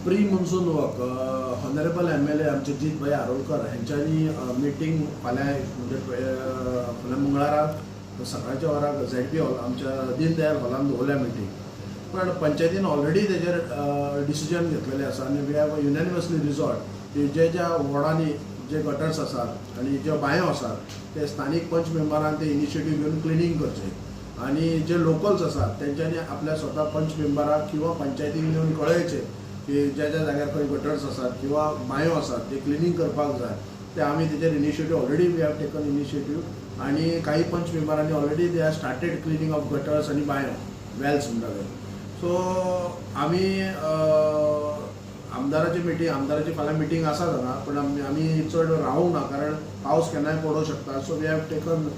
Pre monsoon work honourable MLA आमचे जीत भाई Arolkar हांच्यांनी meeting फाल्यां म्हणजे फाल्यां मंगळारा सकाळच्या वराक ZP हॉल आमच्या दीनदयाल हॉलान दवरल्या मिटींग. पण पंचायतीन ऑलरेडी तेजेर डिसिजन घेतलेलें आसा आनी वी हॅव युनॅनिमसली रिझॉल्ट की ज्या वॉर्डांनी जे गटर्स आसात आनी ज्यो बांयो आसात ते स्थानीक पंच मेंबरान ते इनिशिएटीव घेवन क्लिनींग करचें आनी जे लोकल्स आसात तेंच्यांनी आपल्या स्वता पंच मेंबराक किंवा पंचायतीक येवन कळयचें की ज्या जाग्यार खंय गटर्स आसात किंवा बांयो आसात ते क्लिनींग करपाक जाय. ते आमी तेजेर initiative already we have taken initiative आनी काही पंच मेंबरांनी already they are started cleaning of gutters आनी बांयो वेल्स म्हणटा ते. सो आमी आमदाराची फाल्यां मिटींग आसा हांगा पण आमी चड रावूंक ना कारण पावस केन्नाय पडूंक शकता. So we have taken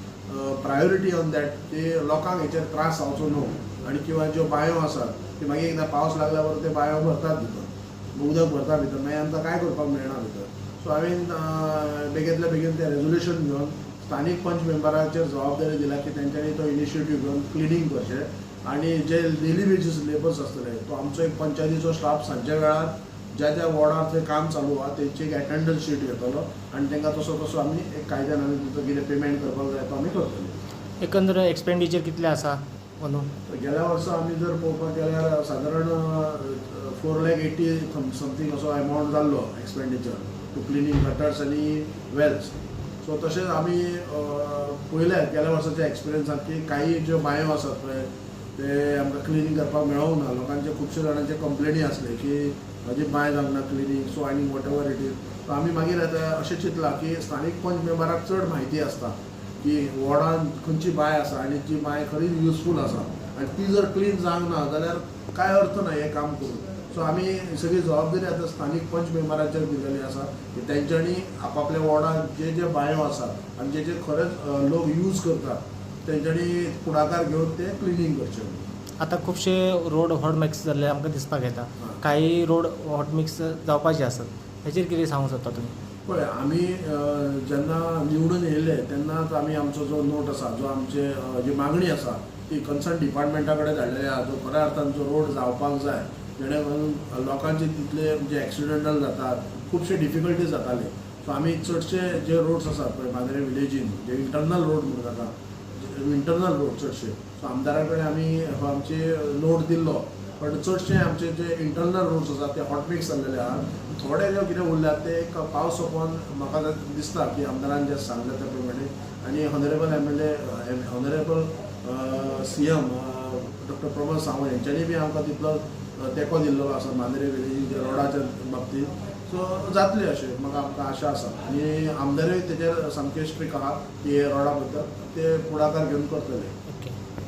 priority on that की लोकांक हेचेर त्रास जावचो न्हू आनी किंवा ज्यो बांयो आसात ती मागीर एकदां पावस लागल्या वर ते बांयो भरतात भितर उदक भरता भितर मागीर आमकां काय करपाक मेळना भितर. सो हांवें बेगींतल्या बेगीन तें रेजोल्युशन घेवन स्थानीक पंच मेंबराचेर जबाबदारी दिल्या की तेंच्यांनी तो इनिशिएटीव घेवन क्लिनींग करचें आनी जे डेली वेजीस लेबर्स आसतले तो आमचो एक पंचायतीचो स्टाफ सांजच्या वेळार ज्या वॉर्डार थंय काम चालू आहा तेंची एक एटेंडन्स शीट घेतलो आनी तांकां तसो आमी एक कायद्यान आमी तितलो कितें पेमेंट करपाक जाय तो आमी करतले. एकंदर एक्सपेंडिचर कितले आसा म्हणून गेल्या वर्सा आमी जर पळोवपाक गेल्यार सादारण 4,80,000 समथींग असो अमावंट जाल्लो एक्सपेंडिचर टू क्लिनींग गटर्स आनी वेल्स. सो तशेंच आमी पळयल्यात गेल्या वर्साच्या एक्सपिरियन्सांत की काही ज्यो बांयो आसात पळय ते आमकां क्लिनींग करपाक मेळोंक ना. लोकांचे खुबशे जाणांचे कंप्लेनी आसले की म्हाजी बांय जावंक ना क्लिनींग सो आनी what ever it is. So आमी मागीर आतां अशें चिंतलां की स्थानीक पंच मेंबराक चड म्हायती आसता की वॉर्डान खंयची बांय आसा आनी ती बांय खरीच युजफूल आसा आनी ती जर क्लीन जावंक ना जाल्यार काय अर्थ ना हें काम करून. सो आमी सगळी जबाबदारी आतां स्थानीक पंच मेंबरांचेर दिलेली आसा की तेंच्यांनी आपापल्या वॉर्डान जे बांयो आसात आनी जे खरेंच लोक यूज करतात तेंच्यांनी पुढाकार घेवन ते क्लिनींग करचें. आता खुबशे रोड हॉट मिक्स जाल्ले आमकां दिसपाक येता. काही रोड हॉट मिक्स जावपाचे आसात हेचेर कितें सांगूंक सोदता तुमी? पळय आमी जेन्ना निवडून येयले तेन्नाच आमी आमचो जो नोट आसा जो आमचे जी मागणी आसा ती कन्सर्न डिपार्टमेंटा कडेन धाडलेली आहा जो खऱ्या अर्थान जो रोड जावपाक जाय जेणे करून लोकांचे तितले जे एक्सिडेंटल जातात खुबशे डिफिकल्टीज जाताले. सो आमी चडशे जे रोड्स आसात पळय मांद्रे विलेजीन जे इंटरनल रोड म्हणून जाता इंटरनल रोड चडशे सो आमदारा कडेन आमी आमचे नोट दिल्लो पण चडशे आमचे जे इंटरनल रोड्स आसात ते हॉट मिक्स जाल्लेले आहात. थोडे जे कितें उरल्यात ते एक पावस सोंपोवन म्हाका दिसता की आमदारान जे सांगले त्या प्रमाणे आनी honourable MLA honourable CM doctor Pramod Sawant हेंच्यांनी बी आमकां तितलो तेंको दिल्लो आसा मांद्रे विलेजीच्या रोडाच्या बाबतींत. सो जातलें अशें म्हाका आमकां आशा आसा आनी आमदारूय तेजेर सामकें स्ट्रीक आहा की हे रोडा बद्दल ते पुढाकार घेवन करतले.